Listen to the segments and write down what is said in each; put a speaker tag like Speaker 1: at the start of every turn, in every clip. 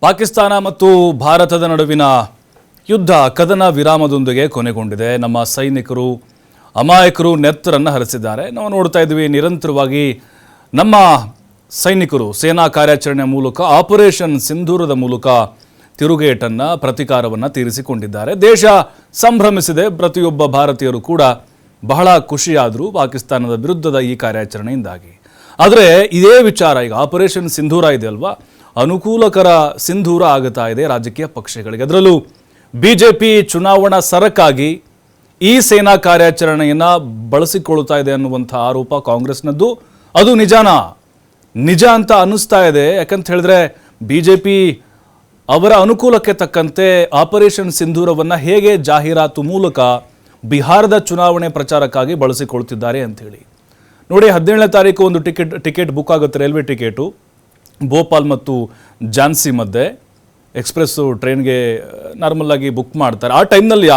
Speaker 1: ಪಾಕಿಸ್ತಾನ ಮತ್ತು ಭಾರತದ ನಡುವಿನ ಯುದ್ಧ ಕದನ ವಿರಾಮದೊಂದಿಗೆ ಕೊನೆಗೊಂಡಿದೆ. ನಮ್ಮ ಸೈನಿಕರು ಅಮಾಯಕರು ನೆತ್ತರನ್ನು ಹರಿಸಿದ್ದಾರೆ. ನಾವು ನೋಡ್ತಾ ಇದ್ವಿ, ನಿರಂತರವಾಗಿ ನಮ್ಮ ಸೈನಿಕರು ಸೇನಾ ಕಾರ್ಯಾಚರಣೆ ಮೂಲಕ ಆಪರೇಷನ್ ಸಿಂಧೂರದ ಮೂಲಕ ತಿರುಗೇಟನ್ನು ಪ್ರತೀಕಾರವನ್ನು ತೀರಿಸಿಕೊಂಡಿದ್ದಾರೆ. ದೇಶ ಸಂಭ್ರಮಿಸಿದೆ. ಪ್ರತಿಯೊಬ್ಬ ಭಾರತೀಯರು ಕೂಡ ಬಹಳ ಖುಷಿಯಾದರು ಪಾಕಿಸ್ತಾನದ ವಿರುದ್ಧದ ಈ ಕಾರ್ಯಾಚರಣೆಯಿಂದಾಗಿ. ಆದರೆ ಇದೇ ವಿಚಾರ ಈಗ ಆಪರೇಷನ್ ಸಿಂಧೂರ ಇದೆ ಅಲ್ವಾ, ಅನುಕೂಲಕರ ಸಿಂಧೂರ ಆಗುತ್ತಾ ಇದೆ ರಾಜಕೀಯ ಪಕ್ಷಗಳಿಗೆ. ಅದರಲ್ಲೂ ಬಿಜೆಪಿ ಚುನಾವಣಾ ಸರಕಾಗಿ ಈ ಸೇನಾ ಕಾರ್ಯಾಚರಣೆಯನ್ನು ಬಳಸಿಕೊಳ್ತಾ ಇದೆ ಅನ್ನುವಂಥ ಆರೋಪ ಕಾಂಗ್ರೆಸ್ನದ್ದು. ಅದು ನಿಜ ಅಂತ ಅನ್ನಿಸ್ತಾ ಇದೆ. ಯಾಕಂತ ಹೇಳಿದ್ರೆ ಬಿಜೆಪಿ ಅವರ ಅನುಕೂಲಕ್ಕೆ ತಕ್ಕಂತೆ ಆಪರೇಷನ್ ಸಿಂಧೂರವನ್ನು ಹೇಗೆ ಜಾಹೀರಾತು ಮೂಲಕ ಬಿಹಾರದ ಚುನಾವಣೆ ಪ್ರಚಾರಕ್ಕಾಗಿ ಬಳಸಿಕೊಳ್ತಿದ್ದಾರೆ ಅಂಥೇಳಿ ನೋಡಿ. 17ನೇ ತಾರೀಕು ಒಂದು ಟಿಕೆಟ್ ಬುಕ್ ಆಗುತ್ತೆ, ರೈಲ್ವೆ ಟಿಕೆಟು, ಭೋಪಾಲ್ ಮತ್ತು ಝಾನ್ಸಿ ಮಧ್ಯೆ ಎಕ್ಸ್ಪ್ರೆಸ್ಸು ಟ್ರೈನ್ಗೆ ನಾರ್ಮಲ್ಲಾಗಿ ಬುಕ್ ಮಾಡ್ತಾರೆ. ಆ ಟೈಮ್ನಲ್ಲಿ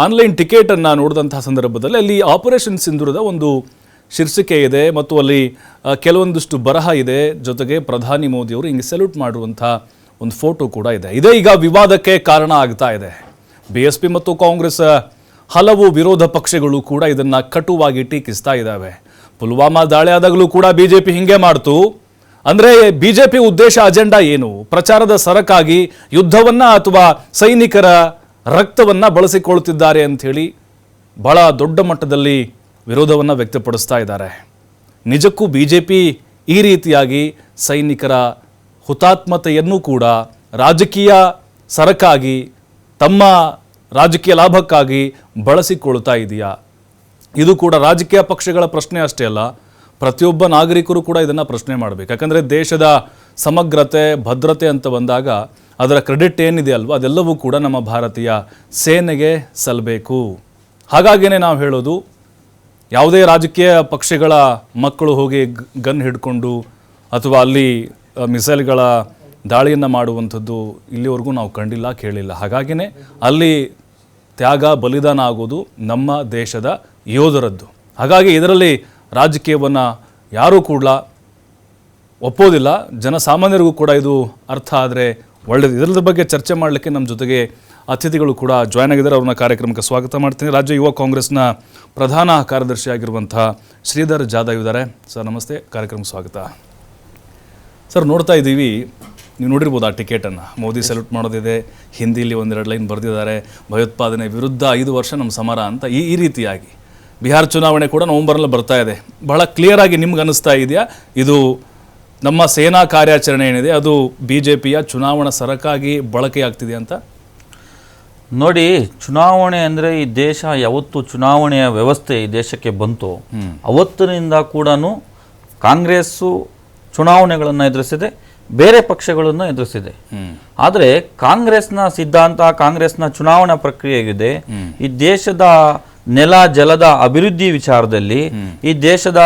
Speaker 1: ಆನ್ಲೈನ್ ಟಿಕೆಟನ್ನು ನೋಡಿದಂತಹ ಸಂದರ್ಭದಲ್ಲಿ ಅಲ್ಲಿ ಆಪರೇಷನ್ ಸಿಂಧೂರದ ಒಂದು ಶೀರ್ಷಿಕೆ ಇದೆ ಮತ್ತು ಅಲ್ಲಿ ಕೆಲವೊಂದಿಷ್ಟು ಬರಹ ಇದೆ. ಜೊತೆಗೆ ಪ್ರಧಾನಿ ಮೋದಿಯವರು ಹಿಂಗೆ ಸೆಲ್ಯೂಟ್ ಮಾಡುವಂಥ ಒಂದು ಫೋಟೋ ಕೂಡ ಇದೆ. ಇದೇ ಈಗ ವಿವಾದಕ್ಕೆ ಕಾರಣ ಆಗ್ತಾ ಇದೆ. BSP ಮತ್ತು ಕಾಂಗ್ರೆಸ್ ಹಲವು ವಿರೋಧ ಪಕ್ಷಗಳು ಕೂಡ ಇದನ್ನು ಕಟುವಾಗಿ ಟೀಕಿಸ್ತಾ ಇದ್ದಾವೆ. ಪುಲ್ವಾಮಾ ದಾಳಿ ಆದಾಗಲೂ ಕೂಡ ಬಿಜೆಪಿ ಹಿಂಗೆ ಮಾಡ್ತು. ಅಂದರೆ ಬಿಜೆಪಿ ಉದ್ದೇಶ ಅಜೆಂಡಾ ಏನು? ಪ್ರಚಾರದ ಸರಕಾಗಿ ಯುದ್ಧವನ್ನ ಅಥವಾ ಸೈನಿಕರ ರಕ್ತವನ್ನ ಬಳಸಿಕೊಳ್ತಿದ್ದಾರೆ ಅಂಥೇಳಿ ಬಹಳ ದೊಡ್ಡ ಮಟ್ಟದಲ್ಲಿ ವಿರೋಧವನ್ನು ವ್ಯಕ್ತಪಡಿಸ್ತಾ ಇದ್ದಾರೆ. ನಿಜಕ್ಕೂ ಬಿಜೆಪಿ ಈ ರೀತಿಯಾಗಿ ಸೈನಿಕರ ಹುತಾತ್ಮತೆಯನ್ನು ಕೂಡ ರಾಜಕೀಯ ಸರಕಾಗಿ ತಮ್ಮ ರಾಜಕೀಯ ಲಾಭಕ್ಕಾಗಿ ಬಳಸಿಕೊಳ್ತಾ ಇದೆಯಾ? ಇದು ಕೂಡ ರಾಜಕೀಯ ಪಕ್ಷಗಳ ಪ್ರಶ್ನೆ ಅಷ್ಟೇ ಅಲ್ಲ, ಪ್ರತಿಯೊಬ್ಬ ನಾಗರಿಕರು ಕೂಡ ಇದನ್ನು ಪ್ರಶ್ನೆ ಮಾಡಬೇಕು. ಯಾಕಂದರೆ ದೇಶದ ಸಮಗ್ರತೆ ಭದ್ರತೆ ಅಂತ ಬಂದಾಗ ಅದರ ಕ್ರೆಡಿಟ್ ಏನಿದೆ ಅಲ್ವ, ಅದೆಲ್ಲವೂ ಕೂಡ ನಮ್ಮ ಭಾರತೀಯ ಸೇನೆಗೆ ಸಲ್ಲಬೇಕು. ಹಾಗಾಗಿಯೇ ನಾವು ಹೇಳೋದು, ಯಾವುದೇ ರಾಜಕೀಯ ಪಕ್ಷಗಳ ಮಕ್ಕಳು ಹೋಗಿ ಗನ್ ಹಿಡ್ಕೊಂಡು ಅಥವಾ ಅಲ್ಲಿ ಮಿಸೈಲ್ಗಳ ದಾಳಿಯನ್ನು ಮಾಡುವಂಥದ್ದು ಇಲ್ಲಿವರೆಗೂ ನಾವು ಕಂಡಿಲ್ಲ, ಕೇಳಿಲ್ಲ. ಹಾಗಾಗಿಯೇ ಅಲ್ಲಿ ತ್ಯಾಗ ಬಲಿದಾನ ಆಗೋದು ನಮ್ಮ ದೇಶದ ಯೋಧರದ್ದು. ಹಾಗಾಗಿ ಇದರಲ್ಲಿ ರಾಜಕೀಯವನ್ನು ಯಾರೂ ಕೂಡ ಒಪ್ಪೋದಿಲ್ಲ. ಜನಸಾಮಾನ್ಯರಿಗೂ ಕೂಡ ಇದು ಅರ್ಥ ಆದರೆ ಒಳ್ಳೆಯದು. ಇದರ ಬಗ್ಗೆ ಚರ್ಚೆ ಮಾಡಲಿಕ್ಕೆ ನಮ್ಮ ಜೊತೆಗೆ ಅತಿಥಿಗಳು ಕೂಡ ಜಾಯ್ನ್ ಆಗಿದ್ದಾರೆ. ಅವ್ರನ್ನ ಕಾರ್ಯಕ್ರಮಕ್ಕೆ ಸ್ವಾಗತ ಮಾಡ್ತೀನಿ. ರಾಜ್ಯ ಯುವ ಕಾಂಗ್ರೆಸ್ನ ಪ್ರಧಾನ ಕಾರ್ಯದರ್ಶಿಯಾಗಿರುವಂಥ ಶ್ರೀಧರ್ ಜಾಧವ್ ಇದ್ದಾರೆ. ಸರ್ ನಮಸ್ತೆ, ಕಾರ್ಯಕ್ರಮಕ್ಕೆ ಸ್ವಾಗತ. ಸರ್, ನೋಡ್ತಾ ಇದ್ದೀವಿ, ನೀವು ನೋಡಿರ್ಬೋದು ಆ ಟಿಕೆಟನ್ನು. ಮೋದಿ ಸೆಲ್ಯೂಟ್ ಮಾಡೋದಿದೆ, ಹಿಂದಿಲಿ ಒಂದೆರಡು ಲೈನ್ ಬರೆದಿದ್ದಾರೆ, ಭಯೋತ್ಪಾದನೆ ವಿರುದ್ಧ 5 ವರ್ಷ ನಮ್ಮ ಸಮರ ಅಂತ. ಈ ರೀತಿಯಾಗಿ ಬಿಹಾರ ಚುನಾವಣೆ ಕೂಡ ನವೆಂಬರಲ್ಲಿ ಬರ್ತಾ ಇದೆ. ಬಹಳ ಕ್ಲಿಯರ್ ಆಗಿ ನಿಮ್ಗೆ ಅನ್ನಿಸ್ತಾ ಇದೆಯಾ ಇದು ನಮ್ಮ ಸೇನಾ ಕಾರ್ಯಾಚರಣೆ ಏನಿದೆ ಅದು ಬಿಜೆಪಿಯ ಚುನಾವಣಾ ಸರಕಾಗಿ ಬಳಕೆಯಾಗ್ತಿದೆ ಅಂತ?
Speaker 2: ನೋಡಿ, ಚುನಾವಣೆ ಅಂದರೆ ಈ ದೇಶ ಯಾವತ್ತು ಚುನಾವಣೆಯ ವ್ಯವಸ್ಥೆ ಈ ದೇಶಕ್ಕೆ ಬಂತು ಅವತ್ತಿನಿಂದ ಕೂಡ ಕಾಂಗ್ರೆಸ್ಸು ಚುನಾವಣೆಗಳನ್ನು ಎದುರಿಸಿದೆ, ಬೇರೆ ಪಕ್ಷಗಳನ್ನು ಎದುರಿಸಿದೆ. ಆದರೆ ಕಾಂಗ್ರೆಸ್ನ ಸಿದ್ಧಾಂತ, ಕಾಂಗ್ರೆಸ್ನ ಚುನಾವಣಾ ಪ್ರಕ್ರಿಯೆ ಇದೆ, ಈ ದೇಶದ ನೆಲ ಜಲದ ಅಭಿವೃದ್ಧಿ ವಿಚಾರದಲ್ಲಿ, ಈ ದೇಶದ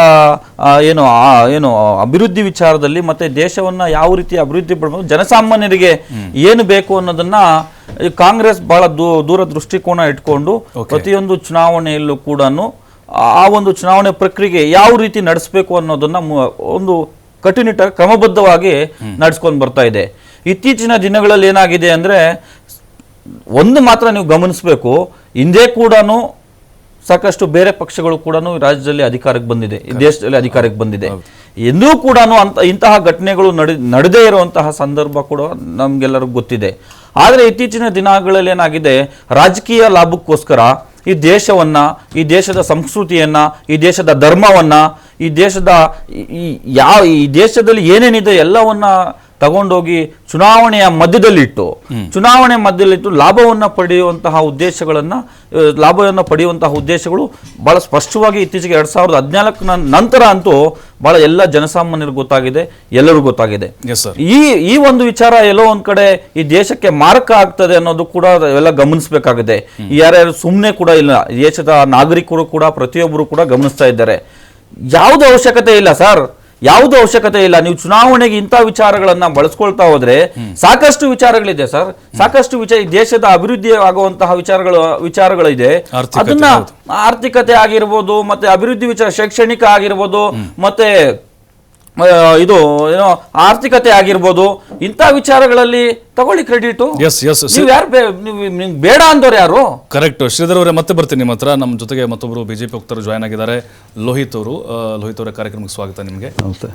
Speaker 2: ಏನು ಅಭಿವೃದ್ಧಿ ವಿಚಾರದಲ್ಲಿ, ಮತ್ತೆ ದೇಶವನ್ನ ಯಾವ ರೀತಿ ಅಭಿವೃದ್ಧಿ ಪಡಬಹುದು, ಜನಸಾಮಾನ್ಯರಿಗೆ ಏನು ಬೇಕು ಅನ್ನೋದನ್ನ ಕಾಂಗ್ರೆಸ್ ಬಹಳ ದೂರ ದೃಷ್ಟಿಕೋನ ಇಟ್ಕೊಂಡು ಪ್ರತಿಯೊಂದು ಚುನಾವಣೆಯಲ್ಲೂ ಕೂಡ ಆ ಒಂದು ಚುನಾವಣೆ ಪ್ರಕ್ರಿಯೆ ಯಾವ ರೀತಿ ನಡೆಸಬೇಕು ಅನ್ನೋದನ್ನ ಒಂದು ಕಟ್ಟುನಿಟ್ಟಾಗಿ ಕ್ರಮಬದ್ಧವಾಗಿ ನಡೆಸ್ಕೊಂಡು ಬರ್ತಾ ಇದೆ. ಇತ್ತೀಚಿನ ದಿನಗಳಲ್ಲಿ ಏನಾಗಿದೆ ಅಂದ್ರೆ, ಒಂದು ಮಾತ್ರ ನೀವು ಗಮನಿಸಬೇಕು, ಹಿಂದೆ ಕೂಡ ಸಾಕಷ್ಟು ಬೇರೆ ಪಕ್ಷಗಳು ಕೂಡ ರಾಜ್ಯದಲ್ಲಿ ಅಧಿಕಾರಕ್ಕೆ ಬಂದಿದೆ, ಈ ದೇಶದಲ್ಲಿ ಅಧಿಕಾರಕ್ಕೆ ಬಂದಿದೆ. ಎಂದೂ ಕೂಡ ಇಂತಹ ಘಟನೆಗಳು ನಡೆದೇ ಇರುವಂತಹ ಸಂದರ್ಭ ಕೂಡ ನಮ್ಗೆಲ್ಲರಿಗೂ ಗೊತ್ತಿದೆ. ಆದರೆ ಇತ್ತೀಚಿನ ದಿನಗಳಲ್ಲಿ ಏನಾಗಿದೆ, ರಾಜಕೀಯ ಲಾಭಕ್ಕೋಸ್ಕರ ಈ ದೇಶವನ್ನ, ಈ ದೇಶದ ಸಂಸ್ಕೃತಿಯನ್ನ, ಈ ದೇಶದ ಧರ್ಮವನ್ನ, ಈ ದೇಶದಲ್ಲಿ ಏನೇನಿದೆ ಎಲ್ಲವನ್ನ ತಗೊಂಡೋಗಿ ಚುನಾವಣೆಯ ಮಧ್ಯದಲ್ಲಿಟ್ಟು ಲಾಭವನ್ನು ಪಡೆಯುವಂತಹ ಉದ್ದೇಶಗಳು ಬಹಳ ಸ್ಪಷ್ಟವಾಗಿ ಇತ್ತೀಚೆಗೆ 2014 ನಂತರ ಅಂತೂ ಬಹಳ ಎಲ್ಲ ಜನಸಾಮಾನ್ಯರಿಗೂ ಗೊತ್ತಾಗಿದೆ, ಎಲ್ಲರಿಗೂ ಗೊತ್ತಾಗಿದೆ. ಈ ಒಂದು ವಿಚಾರ ಎಲ್ಲೋ ಒಂದ್ ಕಡೆ ಈ ದೇಶಕ್ಕೆ ಮಾರಕ ಆಗ್ತದೆ ಅನ್ನೋದು ಕೂಡ ಎಲ್ಲ ಗಮನಿಸಬೇಕಾಗಿದೆ. ಯಾರ್ಯಾರು ಸುಮ್ಮನೆ ಕೂಡ ಇಲ್ಲ, ದೇಶದ ನಾಗರಿಕರು ಕೂಡ ಪ್ರತಿಯೊಬ್ಬರು ಕೂಡ ಗಮನಿಸ್ತಾ ಇದ್ದಾರೆ. ಯಾವುದು ಅವಶ್ಯಕತೆ ಇಲ್ಲ ಸರ್, ಯಾವುದೂ ಅವಶ್ಯಕತೆ ಇಲ್ಲ. ನೀವು ಚುನಾವಣೆಗೆ ಇಂಥ ವಿಚಾರಗಳನ್ನ ಬಳಸ್ಕೊಳ್ತಾ ಹೋದ್ರೆ ಸಾಕಷ್ಟು ವಿಚಾರಗಳಿದೆ ಸರ್, ಸಾಕಷ್ಟು ದೇಶದ ಅಭಿವೃದ್ಧಿ ಆಗುವಂತಹ ವಿಚಾರಗಳಿದೆ. ಅದನ್ನ ಆರ್ಥಿಕತೆ ಆಗಿರ್ಬೋದು, ಮತ್ತೆ ಅಭಿವೃದ್ಧಿ ವಿಚಾರ, ಶೈಕ್ಷಣಿಕ ಆಗಿರ್ಬೋದು, ಮತ್ತೆ ಇದು ಏನೋ ಆರ್ಥಿಕತೆ ಆಗಿರ್ಬೋದು, ಇಂಥ ವಿಚಾರಗಳಲ್ಲಿ ತಗೊಳ್ಳಿ ಕ್ರೆಡಿಟು.
Speaker 1: ಎಸ್ ಎಸ್
Speaker 2: ನೀವು ಯಾರು ನಿಮ್ಗೆ ಬೇಡ ಅಂದವ್ರು ಯಾರು?
Speaker 1: ಕರೆಕ್ಟ್. ಶ್ರೀಧರ್ ಅವರೇ, ಮತ್ತೆ ಬರ್ತೀನಿ ನಿಮ್ಮ ಹತ್ರ. ನಮ್ಮ ಜೊತೆಗೆ ಮತ್ತೊಬ್ಬರು ಬಿಜೆಪಿ ವಕ್ತಾರರು ಜಾಯ್ನ್ ಆಗಿದ್ದಾರೆ, ಲೋಹಿತ್ ಅವರು. ಲೋಹಿತ್ ಅವರ ಕಾರ್ಯಕ್ರಮಕ್ಕೆ ಸ್ವಾಗತ ನಿಮಗೆ.
Speaker 3: ನಮಸ್ತೆ.